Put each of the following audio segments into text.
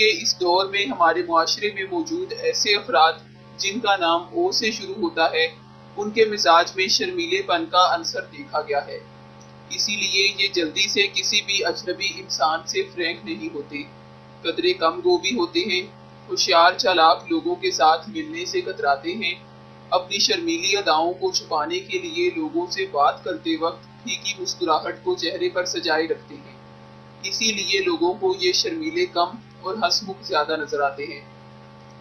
کہ اس دور میں ہمارے معاشرے میں موجود ایسے افراد جن کا نام او سے شروع ہوتا ہے، ان کے مزاج میں شرمیلے پن کا عنصر دیکھا گیا ہے۔ اسی لیے یہ جلدی سے کسی بھی اجنبی انسان سے فرینک نہیں ہوتے، قدرے کم گو بھی ہوتے ہیں، ہوشیار چالاک لوگوں کے ساتھ ملنے سے کتراتے ہیں، اپنی شرمیلی اداؤں کو چھپانے کے لیے لوگوں سے بات کرتے وقت پھیکی مسکراہٹ کو چہرے پر سجائے رکھتے ہیں۔ اسی لیے لوگوں کو یہ شرمیلے کم اور ہنسمکھ زیادہ نظر آتے ہیں۔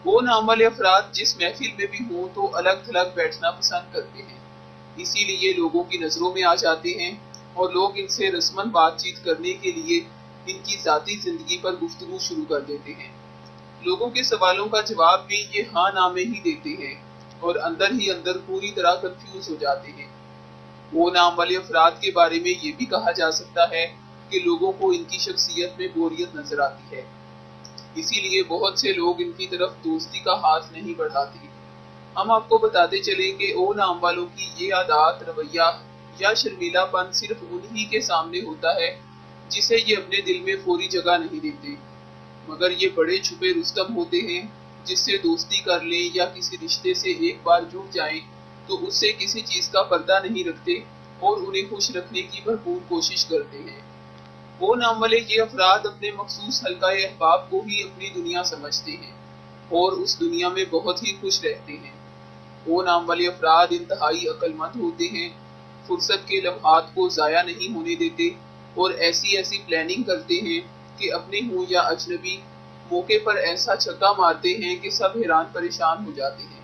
وہ نام والے افراد جس محفل میں بھی ہوں تو الگ تھلگ بیٹھنا پسند کرتے ہیں، اسی لیے لوگوں کی نظروں میں آ جاتے ہیں اور لوگ ان سے رسماً بات چیت کرنے کے لیے ان کی ذاتی زندگی پر گفتگو شروع کر دیتے ہیں۔ لوگوں کے سوالوں کا جواب بھی یہ ہاں نہ میں ہی دیتے ہیں اور اندر ہی اندر پوری طرح کنفیوز ہو جاتے ہیں۔ وہ نام والے افراد کے بارے میں یہ بھی کہا جا سکتا ہے کہ لوگوں کو ان کی شخصیت میں بوریت نظر آتی ہے، اسی لیے بہت سے لوگ ان کی طرف دوستی کا ہاتھ نہیں بڑھاتے۔ ہم آپ کو بتاتے چلیں کہ او نام والوں کی یہ عادات، رویہ یا شرمیلا پن صرف انہی کے سامنے ہوتا ہے جسے یہ اپنے دل میں فوری جگہ نہیں دیتے، مگر یہ بڑے چھپے رستم ہوتے ہیں، جس سے دوستی کر لیں یا کسی رشتے سے ایک بار جڑ جائیں تو اس سے کسی چیز کا پردہ نہیں رکھتے اور انہیں خوش رکھنے کی بھرپور کوشش کرتے ہیں۔ وہ نام والے یہ افراد اپنے مخصوص حلقہ احباب کو ہی اپنی دنیا سمجھتے ہیں اور اس دنیا میں بہت ہی خوش رہتے ہیں۔ وہ نام والے افراد انتہائی عقل مند ہوتے ہیں، فرصت کے لمحات کو ضائع نہیں ہونے دیتے اور ایسی پلاننگ کرتے ہیں کہ اپنے ہوں یا اجنبی موقع پر ایسا چھکا مارتے ہیں کہ سب حیران پریشان ہو جاتے ہیں۔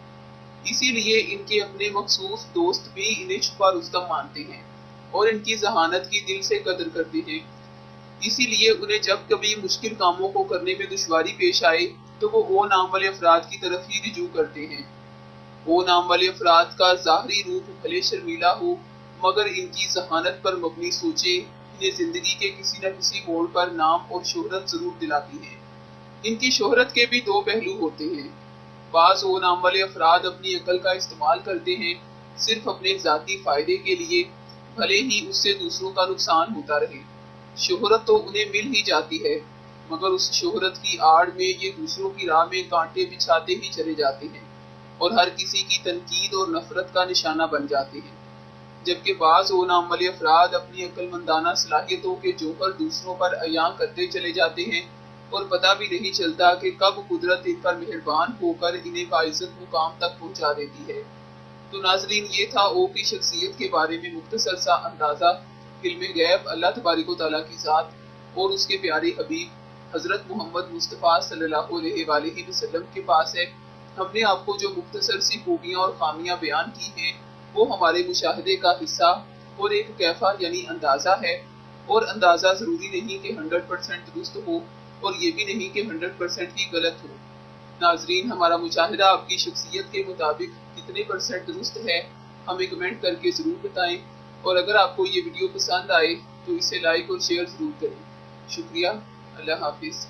اسی لیے ان کے اپنے مخصوص دوست بھی انہیں چھپا رستم مانتے ہیں اور ان کی ذہانت کی دل سے قدر کرتے ہیں۔ اسی لیے انہیں جب کبھی مشکل کاموں کو کرنے میں دشواری پیش آئے تو وہ نام والے افراد کی طرف ہی رجوع کرتے ہیں۔ وہ نام والے افراد کا ظاہری روپ بھلے شرمیلا ہو، مگر ان کی ذہانت پر مبنی سوچیں انہیں زندگی کے کسی نہ کسی موڑ پر نام اور شہرت ضرور دلاتی ہیں۔ ان کی شہرت کے بھی دو پہلو ہوتے ہیں۔ بعض وہ نام والے افراد اپنی عقل کا استعمال کرتے ہیں صرف اپنے ذاتی فائدے کے لیے، بھلے ہی اس سے دوسروں کا نقصان ہوتا رہے۔ شہرت تو انہیں مل ہی جاتی ہے، مگر اس شہرت کی آڑ میں یہ دوسروں کی راہ میں کانٹے بچھاتے ہی چلے جاتے ہیں اور ہر کسی کی تنقید اور نفرت کا نشانہ بن جاتے ہیں۔ جبکہ بعض وہ نام والے افراد اپنی عقل مندانہ صلاحیتوں کے جوہر دوسروں پر عیاں کرتے چلے جاتے ہیں اور پتہ بھی نہیں چلتا کہ کب قدرت ان پر مہربان ہو کر انہیں باعزت مقام تک پہنچا دیتی ہے۔ تو ناظرین، یہ تھا او کی شخصیت کے بارے میں مختصر سا اندازہ۔ علم غیب اللہ تبارک و تعالیٰ کی ذات اور اس کے پیارے حبیب حضرت محمد مصطفیٰ صلی اللہ علیہ وآلہ وسلم کے پاس ہے۔ ہم نے آپ کو جو مختصر سی خوبیاں اور خامیاں بیان کی ہیں وہ ہمارے مشاہدے کا حصہ اور ایک کیفہ یعنی اندازہ ہے، اور اندازہ ضروری نہیں کہ 100% درست ہو اور یہ بھی نہیں کہ 100% ہی غلط ہو۔ ناظرین، ہمارا مشاہدہ آپ کی شخصیت کے مطابق کتنے % درست ہے ہمیں کمنٹ کر کے ضرور بتائیں، اور اگر آپ کو یہ ویڈیو پسند آئے تو اسے لائک اور شیئر ضرور کریں۔ شکریہ، اللہ حافظ۔